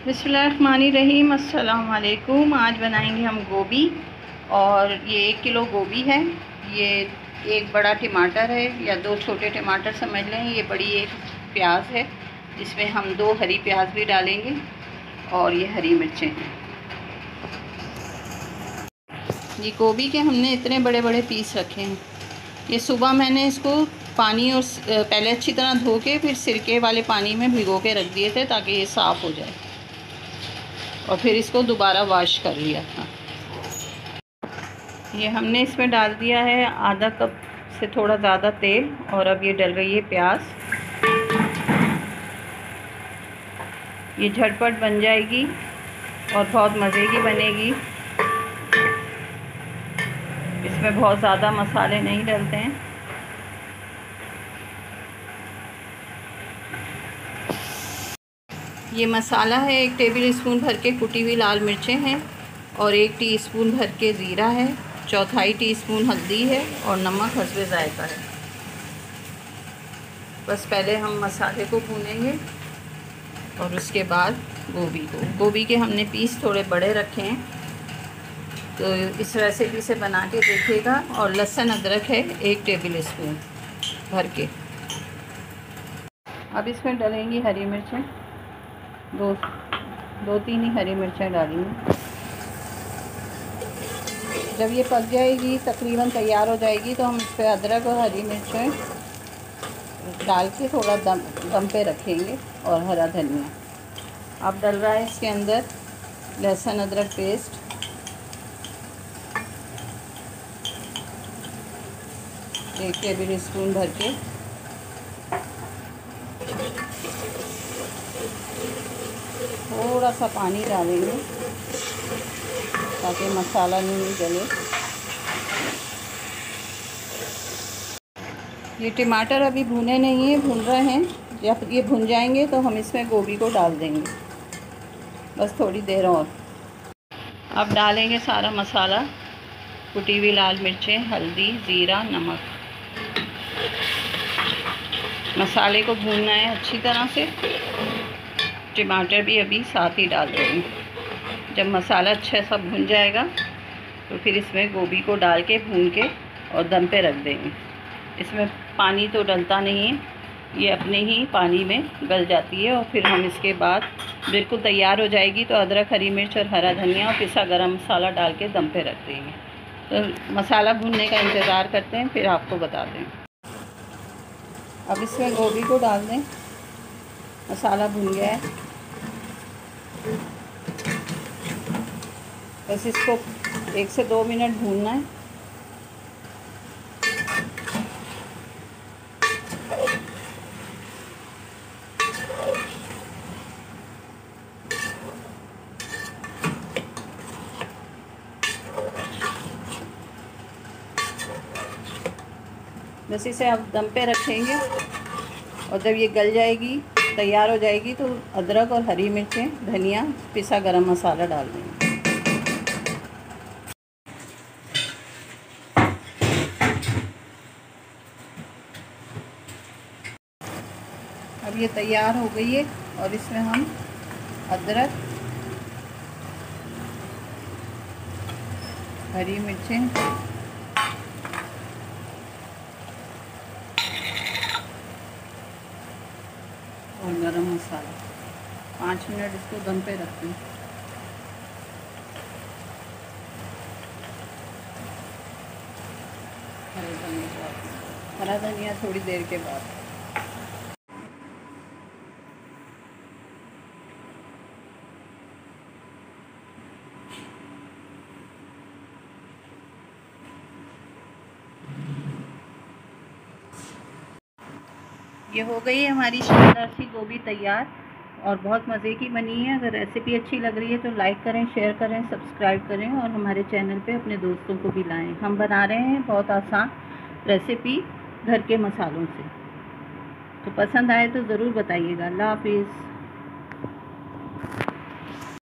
बिस्मिल्लाहिर्रहमानिर्रहीम। अस्सलाम वालेकुम। आज बनाएंगे हम गोभी, और ये 1 किलो गोभी है। ये एक बड़ा टमाटर है या 2 छोटे टमाटर समझ लें। ये बड़ी एक प्याज है, जिसमें हम 2 हरी प्याज भी डालेंगे, और ये हरी मिर्चें हैं। ये गोभी के हमने इतने बड़े बड़े पीस रखे हैं। ये सुबह मैंने इसको पानी और पहले अच्छी तरह धो के फिर सिरके वाले पानी में भिगो के रख दिए थे, ताकि ये साफ़ हो जाए, और फिर इसको दोबारा वॉश कर लिया था। ये हमने इसमें डाल दिया है आधा कप से थोड़ा ज़्यादा तेल, और अब ये डल रही है प्याज। ये झटपट बन जाएगी और बहुत मज़े की बनेगी। इसमें बहुत ज़्यादा मसाले नहीं डलते हैं। ये मसाला है 1 टेबल स्पून भर के कुटी हुई लाल मिर्चें हैं, और 1 टीस्पून भर के ज़ीरा है, 1/4 टीस्पून हल्दी है, और नमक हस्बे ज़ायक़ा है। बस पहले हम मसाले को भूनेंगे, और उसके बाद गोभी के हमने पीस थोड़े बड़े रखे हैं, तो इस रेसिपी से बना के देखिएगा। और लहसुन अदरक है 1 टेबल स्पून भर के। अब इसमें डालेंगी हरी मिर्चें, दो तीन ही हरी मिर्चें डालेंगे। जब ये पक जाएगी, तकरीबन तैयार हो जाएगी, तो हम इस पर अदरक और हरी मिर्चें डाल के थोड़ा दम पे रखेंगे, और हरा धनिया। अब डल रहा है इसके अंदर लहसुन अदरक पेस्ट, 1 टेबल स्पून भर के। थोड़ा सा पानी डालेंगे ताकि मसाला नहीं जले। ये टमाटर अभी भुने नहीं है, भुन रहे हैं। जब ये भुन जाएंगे तो हम इसमें गोभी को डाल देंगे, बस थोड़ी देर और। अब डालेंगे सारा मसाला, कुटी हुई लाल मिर्चें, हल्दी, ज़ीरा, नमक। मसाले को भूनना है अच्छी तरह से। टमाटर भी अभी साथ ही डाल देंगे। जब मसाला अच्छा सा भुन जाएगा, तो फिर इसमें गोभी को डाल के भून के और दम पे रख देंगे। इसमें पानी तो डलता नहीं है, ये अपने ही पानी में गल जाती है। और फिर हम इसके बाद बिल्कुल तैयार हो जाएगी, तो अदरक, हरी मिर्च और हरा धनिया और पिसा गरम मसाला डाल के दम पे रख देंगे। तो मसाला भुनने का इंतज़ार करते हैं, फिर आपको बता दें। अब इसमें गोभी को डाल दें। मसाला भुन गया है, बस इसको 1 से 2 मिनट भूनना है। बस इसे आप दम पे रखेंगे, और जब ये गल जाएगी, तैयार हो जाएगी, तो अदरक और हरी मिर्चें, धनिया, पिसा गरम मसाला डाल देंगे। अब ये तैयार हो गई है, और इसमें हम अदरक, हरी मिर्चें, और गरम मसाला 5 मिनट इसको दम पे रखते हैं। हरा धनिया थोड़ी देर के बाद। ये हो गई है हमारी शानदार सी गोभी तैयार, और बहुत मज़े की बनी है। अगर रेसिपी अच्छी लग रही है तो लाइक करें, शेयर करें, सब्सक्राइब करें, और हमारे चैनल पे अपने दोस्तों को भी लाएं। हम बना रहे हैं बहुत आसान रेसिपी घर के मसालों से। तो पसंद आए तो ज़रूर बताइएगा। अल्लाह हाफिज़।